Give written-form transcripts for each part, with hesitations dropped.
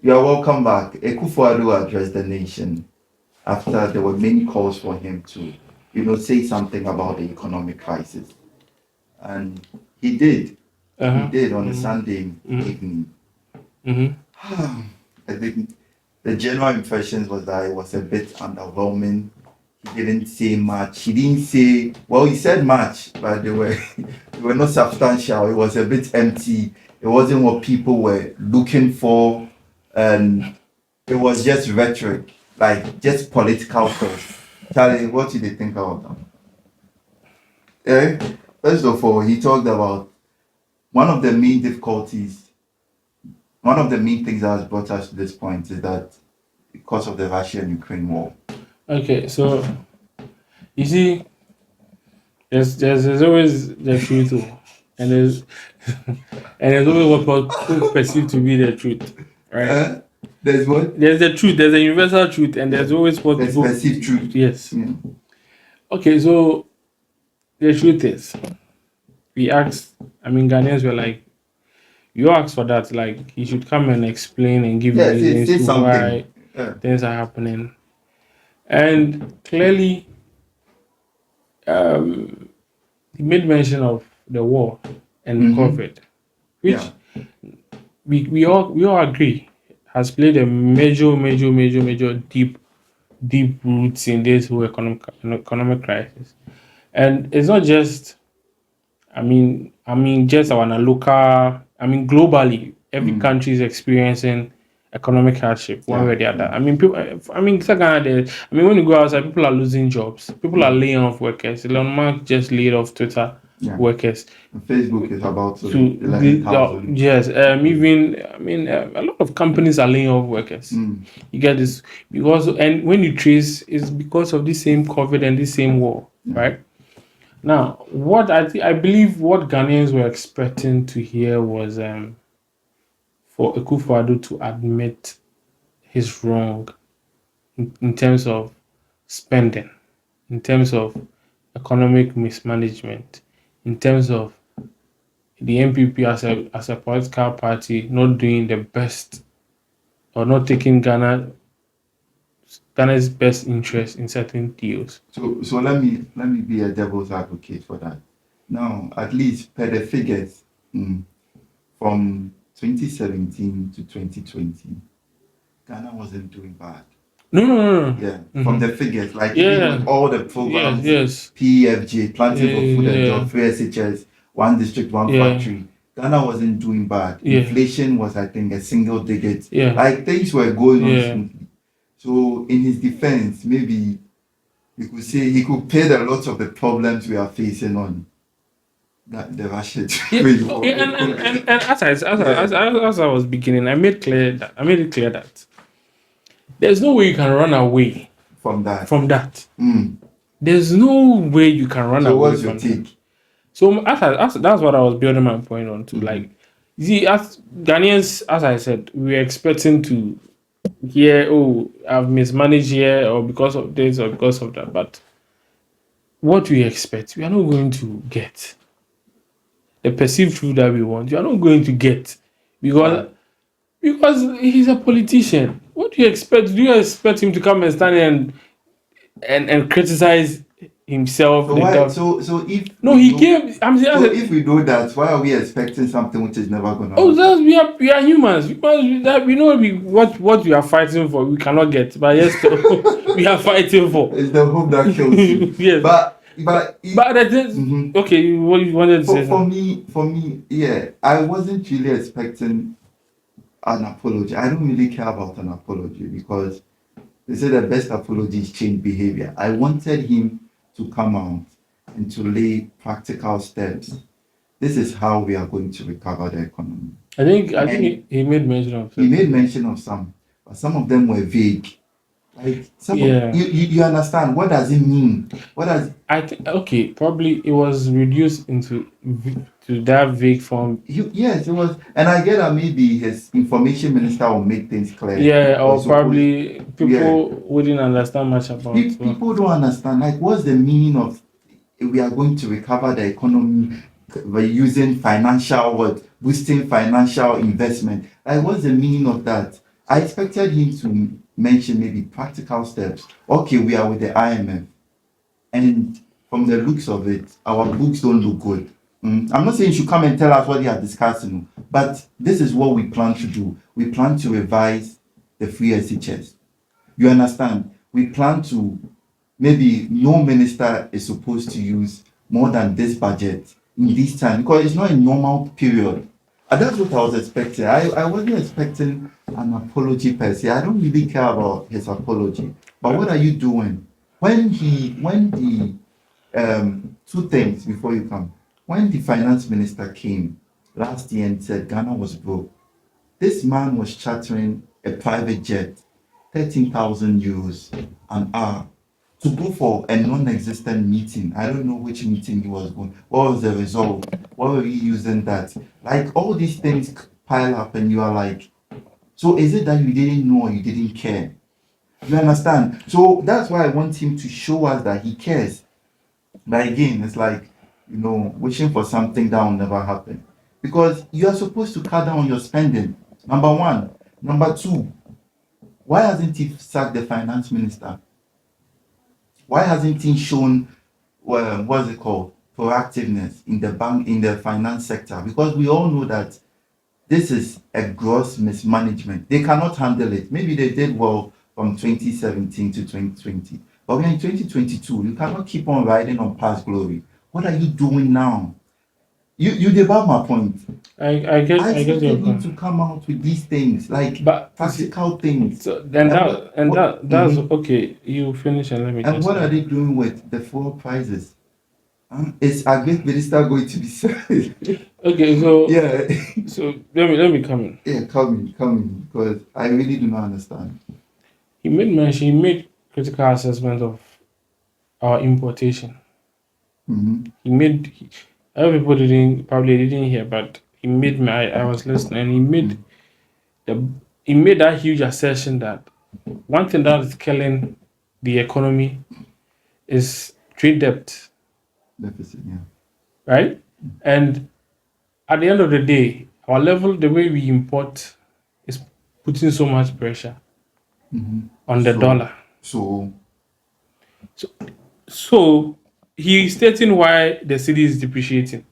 You are welcome back. Akufo-Addo addressed the nation after there were many calls for him to, say something about the economic crisis, and he did. He Uh-huh. did on a Mm-hmm. Sunday evening. Mm-hmm. I think the general impressions was that it was a bit underwhelming. He didn't say much. He didn't say well. He said much, but they were they were not substantial. It was a bit empty. It wasn't what people were looking for, and it was just rhetoric, like just political talk. Charlie, what did they think about that? First of all, he talked about one of the main difficulties, one of the main things that has brought us to this point is that because of the Russia and Ukraine war. Okay, so you see, there's always the truth, and there's and there's always what people perceive to be the truth, right? Uh, there's what? There's the truth, there's a universal truth, and there's always what There's people. perceived truth. Yes. Yeah. Okay, so the truth is, we asked. I mean, Ghanaians were like, you asked for that, like he should come and explain and give Yeah, say reasons to something. why things are happening, and clearly, he made mention of the war and COVID, which Yeah. we all agree has played a major deep roots in this whole economic crisis. And it's not just just our local, globally, every country is experiencing economic hardship one way or the other. People, when you go outside, people are losing jobs, people are laying off workers. Elon Musk just laid off Twitter workers. Facebook is about to To the, 11,000. yes, even a lot of companies are laying off workers. You get this because, and when you trace, it's because of the same COVID and the same war, right? Now, what I believe what Ghanaians were expecting to hear was for Akufo-Addo to admit his wrong in terms of spending, in terms of economic mismanagement, in terms of the NPP as a political party not doing the best or not taking Ghana's best interest in certain deals. So let me be a devil's advocate for that. Now, at least per the figures from 2017 to 2020, Ghana wasn't doing bad. No. Yeah, from the figures, like Yeah. even with all the programs, Yes. PFG, Planting for Food and Yeah. Jobs, free SHS, one district, one factory, Ghana wasn't doing bad. Yeah. Inflation was, I think, a single digit. Yeah. Like things were going on Yeah. smoothly. So in his defense, maybe you could say he could pay a lot of the problems we are facing on that the Russian And as I was beginning, I made it clear that there's no way you can run away from that. There's no way you can run So away what's your from take? that. So that's what I was building my point on to. Like, you see, as Ghanaians, as I said, we were expecting to hear, oh, I've mismanaged here, or because of this, or because of that. But what we expect, we are not going to get. The perceived truth that we want, you are not going to get, because he's a politician. What do you expect? Do you expect him to come and stand and criticize himself? So if he came. So if we know that, why are we expecting something which is never gonna Oh, happen? we are humans. We know what we are fighting for. We cannot get, but yes, we are fighting for. It's the hope that kills you. Yes. But the thing, okay, what you wanted to say? For me, yeah, I wasn't really expecting an apology. I don't really care about an apology because they say the best apology is change behavior. I wanted him to come out and to lay practical steps. This is how we are going to recover the economy. I think he made mention of. He made mention of some, but some of them were vague. Like you understand what does it mean? What does I think? Okay, probably it was reduced to that vague form. Yes, it was, and I get that maybe his information minister will make things clear. Yeah, or probably people wouldn't understand much about. People don't understand. Like, what's the meaning of we are going to recover the economy by using boosting financial investment? Like, what's the meaning of that? I expected him to mention maybe practical steps. Okay, we are with the IMF, and from the looks of it, our books don't look good. I'm not saying you should come and tell us what you are discussing, but this is what we plan to do. We plan to revise the free SHS. You understand? We plan to, maybe no minister is supposed to use more than this budget in this time, because it's not a normal period. And that's what I was expecting. I wasn't expecting an apology per se. I don't really care about his apology. But what are you doing? When the two things before you come. When the finance minister came last year and said Ghana was broke, this man was chartering a private jet, 13,000 euros an hour, to go for a non-existent meeting. I don't know which meeting he was going. What was the result? What were you using that? Like, all these things pile up and you are like, so is it that you didn't know or you didn't care? You understand? So that's why I want him to show us that he cares. But again, it's like, wishing for something that will never happen. Because you are supposed to cut down on your spending. Number one. Number two, why hasn't he sacked the finance minister? Why hasn't he shown, what's it called, proactiveness in the bank, in the finance sector? Because we all know that this is a gross mismanagement. They cannot handle it. Maybe they did well from 2017 to 2020, but we're in 2022. You cannot keep on riding on past glory. What are you doing now? You debug my point. I get your expected him point. to come out with these things, like But practical things. So then that's okay. You finish and let me. And just what are they doing with the fuel prices? Is Agric Minister going to be served? Okay, so Yeah. so let me come in. Yeah, come in, because I really do not understand. He made critical assessment of our importation. Other people didn't hear, but I was listening, and he made that huge assertion that one thing that is killing the economy is trade debt, Deficit, yeah. right? And at the end of the day, our level, the way we import, is putting so much pressure on the dollar. So he's stating why the city is depreciating.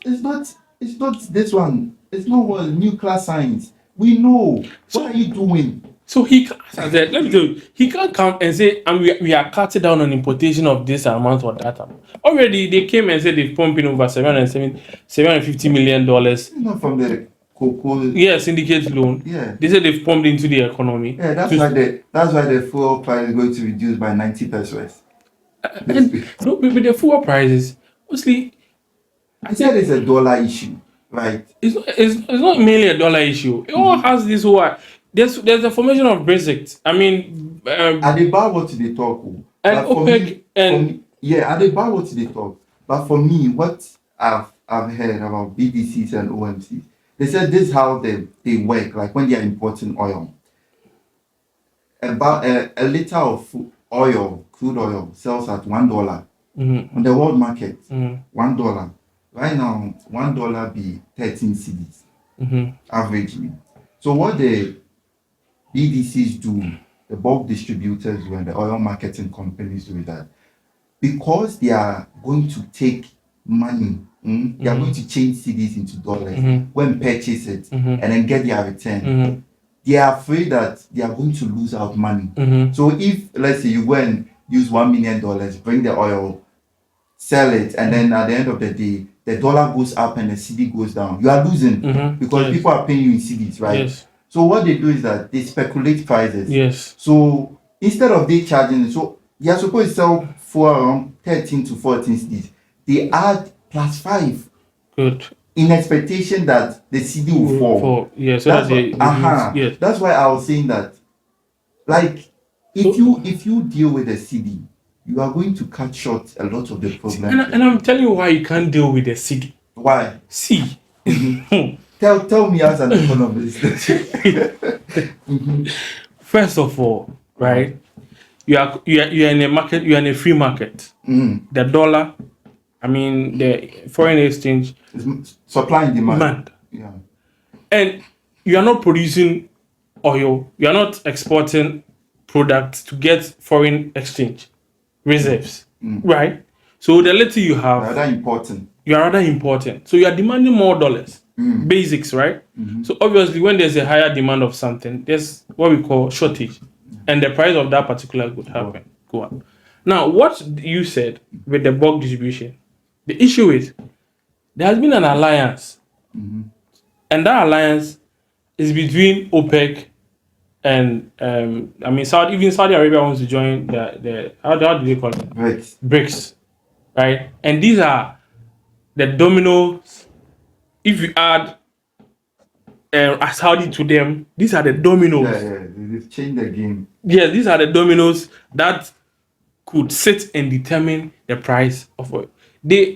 It's not this one. It's not what nuclear science. We know. So- What are you doing? So he can't, let me tell you, he can't come and say, and we are cutting down on importation of this amount or that amount. Already they came and said they've pumped in over $750 million. Not from the cocoa. Yeah, syndicate loan. Yeah. They said they've pumped into the economy. Yeah, that's why the fuel price is going to reduce by 90 pesos. No, but the fuel prices, mostly, I said it's a dollar issue, right? It's not mainly a dollar issue. It all has this whole. There's a formation of Brexit. I mean, at the bar, what they talk, and OPEC at the bar, what they talk. But for me, what I've heard about BDCs and OMCs, they said this is how they work. Like when they are importing oil, about a liter of crude oil, sells at $1 on the world market. $1. Right now, $1 be 13 cedis averagely. So what the BDCs do, the bulk distributors do, and the oil marketing companies do that, because they are going to take money, they are going to change cedis into dollars, go and purchase it, and then get their return. They are afraid that they are going to lose out money. So if, let's say, you go and use $1 million, bring the oil, sell it, and then at the end of the day, the dollar goes up and the CD goes down, you are losing because people are paying you in CDs, right? Yes. So what they do is that they speculate prices. Yes. So instead of they charging it, so they are supposed to sell for around 13 to 14 CDs. They add +5. Good. In expectation that the CD will fall. Yeah, so that's yes. That's why I was saying that, like, if you deal with the CD, you are going to cut short a lot of the problems. And I'm telling you why you can't deal with the CD. Why? See. Tell me as an economist. First of all, right? You are in a market. You are in a free market. The dollar, I mean, the foreign exchange, supply and demand. Yeah. And you are not producing oil. You are not exporting products to get foreign exchange reserves, right? So the little you have, Rather important. you are rather important. So you are demanding more dollars. Basics, right? So obviously, when there's a higher demand of something, there's what we call shortage, and the price of that particular good happen go up. Now, what you said with the bulk distribution, the issue is there has been an alliance, and that alliance is between OPEC and I mean Saudi Arabia wants to join the how do they call it? Right. BRICS, right? And these are the dominoes. If you add Saudi to them, these are the dominoes. Yeah. They've changed the game. Yes, these are the dominoes that could sit and determine the price of oil.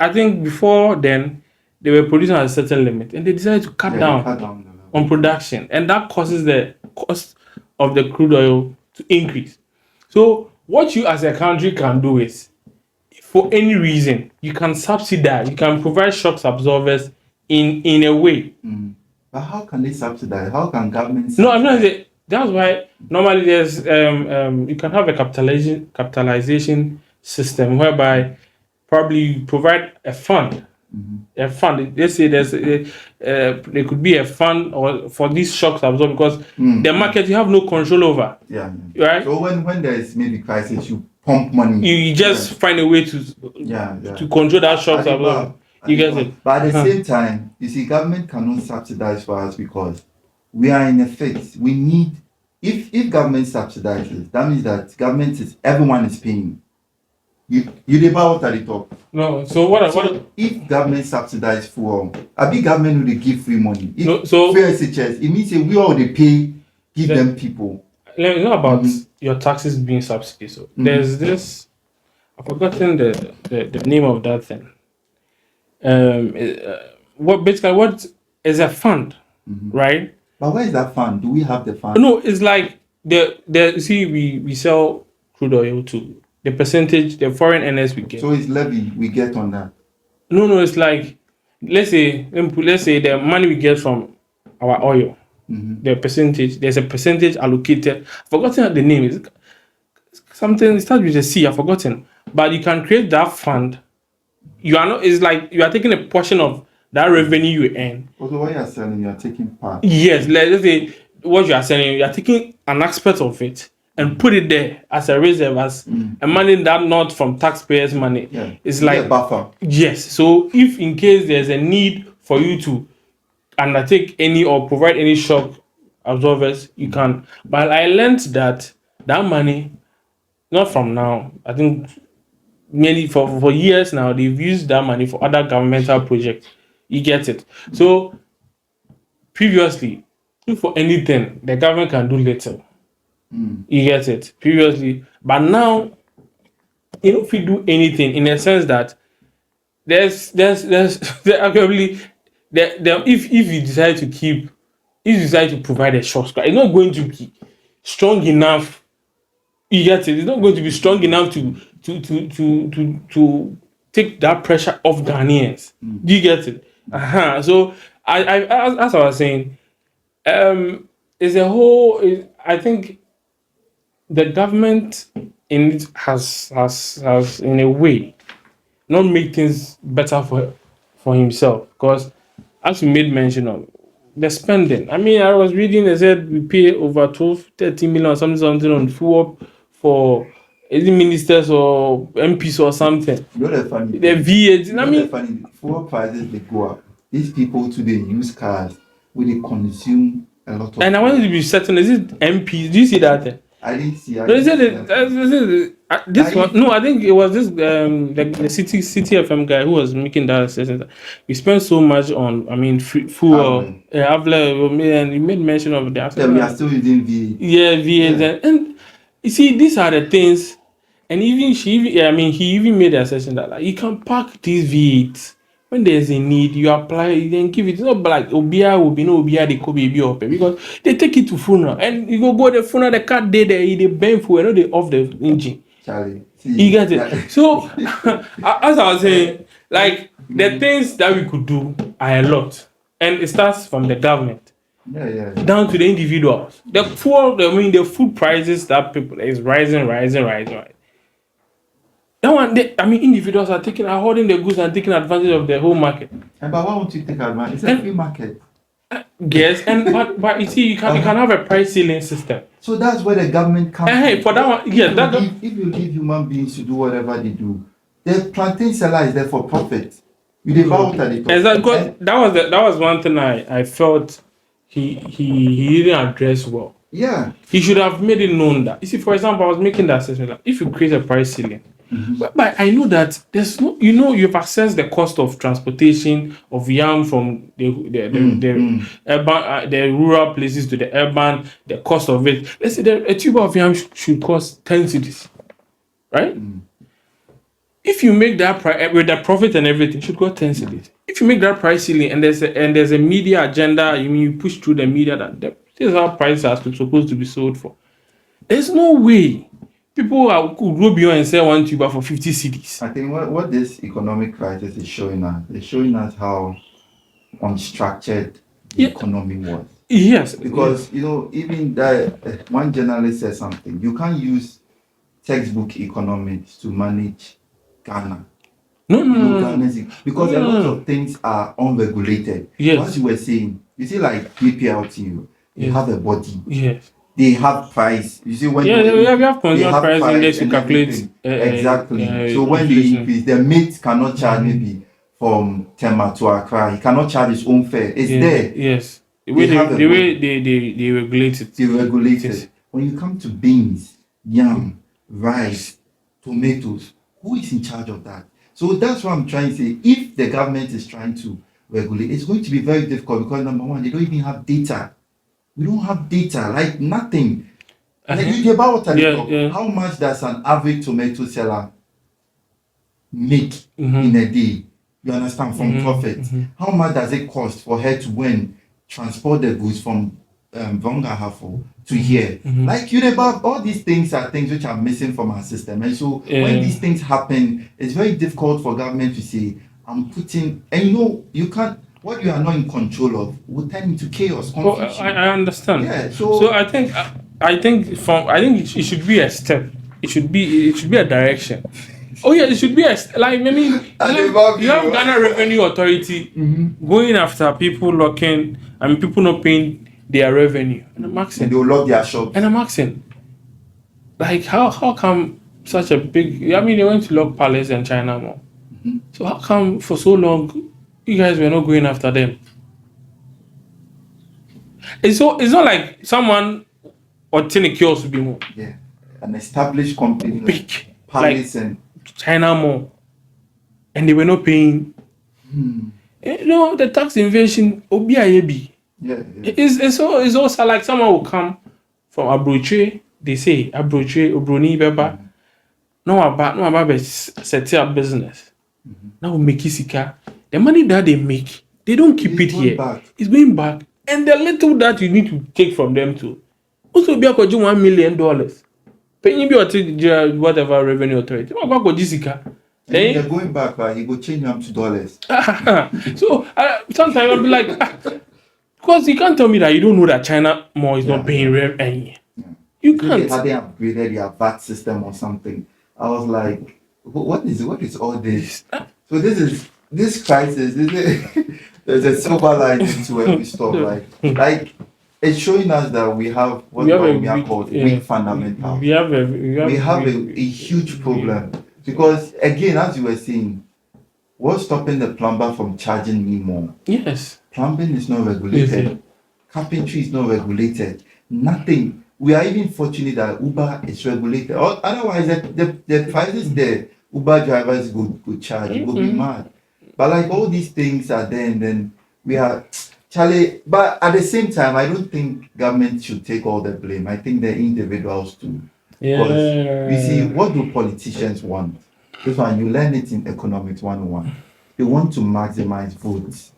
I think before then, they were producing at a certain limit, and they decided to cut down on production, and that causes the cost of the crude oil to increase. So, what you as a country can do is, for any reason, you can subsidize, you can provide shock absorbers in a way. But how can they subsidize? How can government subsidize? No, I'm not saying that's why normally there's you can have a capitalization system whereby probably you provide a fund. A fund. Let's say there could be a fund or for these shocks absorbed because the market you have no control over. Yeah. Right. So when there is maybe crisis, you pump money. You just find a way to control that shocks absorbed. You get it. But at the same time, you see, government cannot subsidize for us because we are in a phase. We need if government subsidizes, that means that everyone is paying. You about what I talk. No, so what if government subsidize for a big government will give free money. If no, so free SHS, it means we all they pay, give them people. Let me know about your taxes being subsidized. So there's this I've forgotten the name of that thing. What is a fund, right? But where is that fund? Do we have the fund? No, it's like we sell crude oil to the percentage the foreign earners we get. So it's levy we get on that. No, it's like let's say the money we get from our oil, the percentage. There's a percentage allocated. I've forgotten the name is. Something it starts with a C. I've forgotten, but you can create that fund. You are not. It's like you are taking a portion of that revenue you earn. Also, what you are selling, you are taking part. Yes, let's say what you are selling, you are taking an aspect of it and put it there as a reserve, as a money that not from taxpayers' money. Yeah. It's like a buffer. Yes. So if in case there's a need for you to undertake any or provide any shock absorbers, you can. But I learned that money, not from now, I think mainly for years now, they've used that money for other governmental projects. You get it. So previously, if for anything, the government can do little. You get it. Previously, but now, if you do anything in a sense that there's arguably if you decide to provide a shock, it's not going to be strong enough. You get it. It's not going to be strong enough to take that pressure off Ghanaians. Do you get it? So I as I was saying, is a whole. I think the government in it has in a way not make things better for himself, because as we made mention of the spending. I mean, I was reading, they said we pay over 13 million or something on fuel for any ministers or MPs or something. You know the funny. The VAT. I mean, funny. Fuel prices they go up. These people today use cars where they consume a lot of. And I wanted to be certain. Is it MPs? Do you see that? I didn't see. This one. No, I think it was this the city FM guy who was making that assessment. We spent so much on. I mean, fuel. And he made mention of that. Yeah, we are still using V8. Yeah, V8, and you see, these are the things. And even he even made the assertion that like, you can pack these V8 when there's a need. You apply, then give it. It's not like Obia will be no Obia they could be open because they take it to funeral and you go the funeral. The car they burn fuel, they off the engine. Charlie, you get it. So as I was saying, like the things that we could do are a lot, and it starts from the government. down to the individuals. The food prices that people is rising. That one, individuals are holding the goods and taking advantage of the whole market. And but why won't you take advantage? It's a free market. Yes, but you see, you can have a price ceiling system. So that's where the government comes. For that one, yeah, if you leave human beings to do whatever they do, the plantain seller is there for profit. You dey buy what they talk. Exactly. That was one thing I felt he didn't address well. Yeah. He should have made it known that. You see, for example, I was making the assessment that if you create a price ceiling, but I know that there's no, you've assessed the cost of transportation of yam from the urban, the rural places to the urban, the cost of it. Let's say a tube of yam should cost 10 cedis, right? If you make that price with the profit and everything, should go 10 cedis. If you make that price ceiling and there's a media agenda, you push through the media that this is how prices are supposed to be sold for. There's no way people could go beyond and sell one tuber for 50 cedis. I think what this economic crisis is showing us how unstructured the economy was. Yes. Because, even that one journalist said something. You can't use textbook economics to manage Ghana. No. Because a lot of things are unregulated. Yes. As you were saying, you see, like PPLT, they have a body. Yes. They have price. You see, when we have consumer price index to calculate. Exactly. So when they increase, the mate cannot charge maybe from Tema to Accra. He cannot charge his own fare. It's there. Yes. The way they regulate it. They regulate it. When you come to beans, yam, rice, tomatoes, who is in charge of that? So that's what I'm trying to say. If the government is trying to regulate, it's going to be very difficult because number one, they don't even have data. We don't have data, like nothing. Like you about how much does an average tomato seller make in a day? You understand, from profit? How much does it cost for her to transport the goods from Vongahafo to here? Like about all these things are things which are missing from our system. And so when these things happen, it's very difficult for government to say, I'm putting, and you can't. What you are not in control of will turn into chaos. Confusion. I understand. Yeah. So I think it should be a step. It should be a direction. It should be you have Ghana Revenue Authority going after people people not paying their revenue. And I'm asking. And they will lock their shop. And I'm asking, like how come such a big? They went to lock Palace and China Mall. So how come for so long you guys were not going after them? It's not like someone or Tiny Kiosk to be more. Yeah. An established company big Palace and China Mall. And they were not paying. The tax invasion OBIAB. Yeah. It's also like someone will come from Abroche, they say Abroche, Obroni Beba. No about set up business. Now make Isika. The money that they make, they don't keep it here. It's going back. And the little that you need to take from them too. Also be $1 million. Paying you whatever revenue authority. Then they're going back, you go change them to dollars. So sometimes I'll be like, because you can't tell me that you don't know that China Mall is not paying revenue. You can't. Had they upgraded their VAT system or something? I was like, what is all this? So this crisis, there's a silver lining to every stuff. Like it's showing us that we have what we are called weak fundamentals. We have a huge problem because again, as you were saying, what's stopping the plumber from charging me more? Yes. Plumbing is not regulated. Carpentry is not regulated. Nothing. We are even fortunate that Uber is regulated. Otherwise, the prices there, Uber drivers go charge. It will be mad. But like all these things are there, and then we are Charlie. But at the same time, I don't think government should take all the blame. I think the individuals too. Because you see, what do politicians want? This one you learn it in economics 101. They want to maximize votes.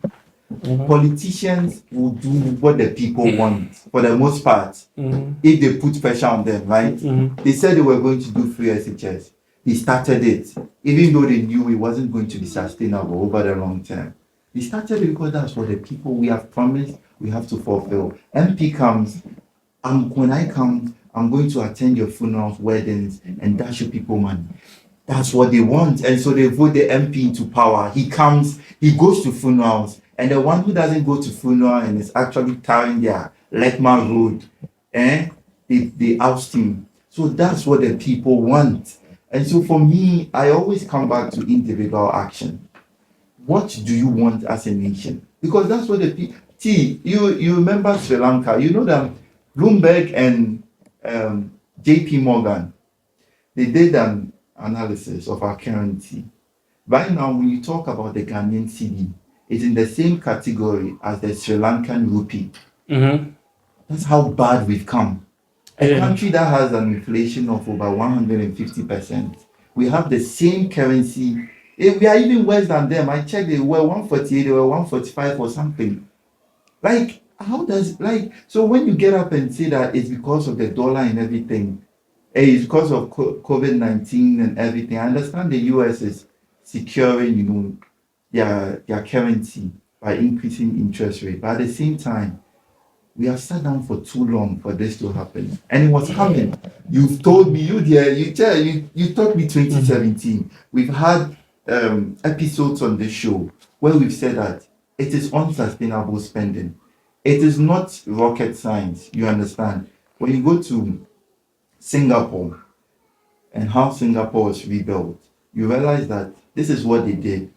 Politicians will do what the people want for the most part if they put pressure on them, right? They said they were going to do free SHS. They started it, even though they knew it wasn't going to be sustainable over the long term. They started it because that's what the people we have promised. we have to fulfill. MP comes, when I come, I'm going to attend your funerals, weddings, and dash you people money. That's what they want. And so they vote the MP into power. He comes, he goes to funerals, and the one who doesn't go to funeral and is actually tarring their Lekma road, they oust him. So that's what the people want. And so for me, I always come back to individual action. What do you want as a nation? Because that's what the people. See, you remember Sri Lanka. You know that Bloomberg and JP Morgan, they did an analysis of our currency. Right now, when you talk about the Ghanaian cedi, it's in the same category as the Sri Lankan rupee. Mm-hmm. That's how bad we've come. A Yeah. country that has an inflation of over 150%. We have the same currency. We are even worse than them. I checked, they were 148, they were 145 or something. Like, how does, like, so when you get up and say that it's because of the dollar and everything, it's because of COVID-19 and everything, I understand the US is securing, their currency by increasing interest rate. But at the same time, we have sat down for too long for this to happen, and it was coming. You've told me, you taught me 2017. We've had episodes on this show where we've said that it is unsustainable spending. It is not rocket science. You understand? When you go to Singapore and how Singapore was rebuilt, you realize that this is what they did.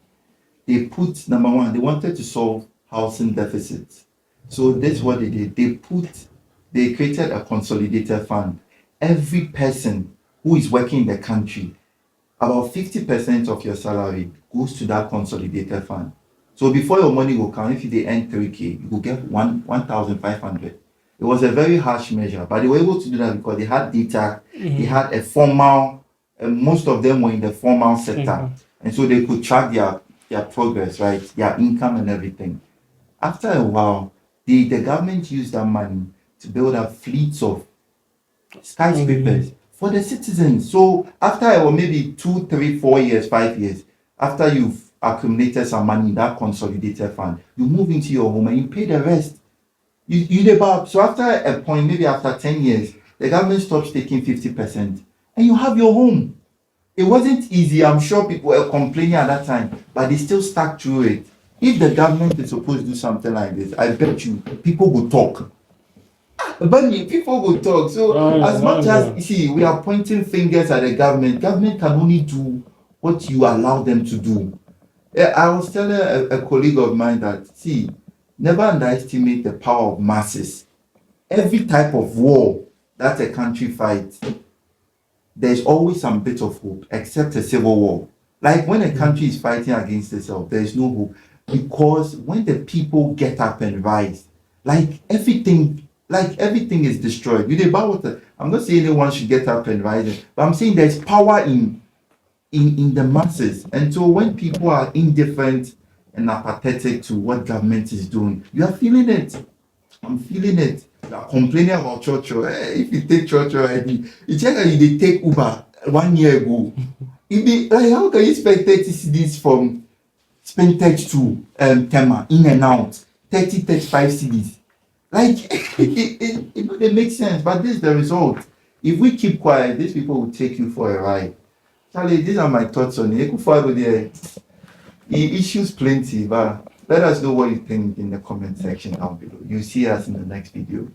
They put, number one, they wanted to solve housing deficits. So that's what they did. They created a consolidated fund. Every person who is working in the country, about 50% of your salary goes to that consolidated fund. So before your money will come, if they earn 3K, you will get 1,500. It was a very harsh measure, but they were able to do that because they had data, they had a formal, most of them were in the formal sector. And so they could track their progress, right? Their income and everything. After a while, the government used that money to build up fleets of skyscrapers for the citizens. So after maybe 2, 3, 4 years, 5 years, after you've accumulated some money in that consolidated fund, you move into your home and you pay the rest. So after a point, maybe after 10 years, the government stops taking 50% and you have your home. It wasn't easy. I'm sure people were complaining at that time, but they still stuck through it. If the government is supposed to do something like this, I bet you people will talk. But people will talk. So as much as you see, we are pointing fingers at the government. Government can only do what you allow them to do. I was telling a colleague of mine that, see, never underestimate the power of masses. Every type of war that a country fights, there's always some bit of hope, except a civil war. Like when a country is fighting against itself, there is no hope. Because when the people get up and rise, everything is destroyed. I'm not saying anyone should get up and rise, but I'm saying there's power in the masses. And so when people are indifferent and apathetic to what government is doing, you are feeling it. I'm feeling it. You are complaining about church. If you take church already, you check that they take Uber 1 year ago. How can you expect 30 CDs from Spentech to Tema in and out? 30, 35 CDs. It makes sense, but this is the result. If we keep quiet, these people will take you for a ride. Charlie, these are my thoughts on it. Issues plenty, but let us know what you think in the comment section down below. You see us in the next video.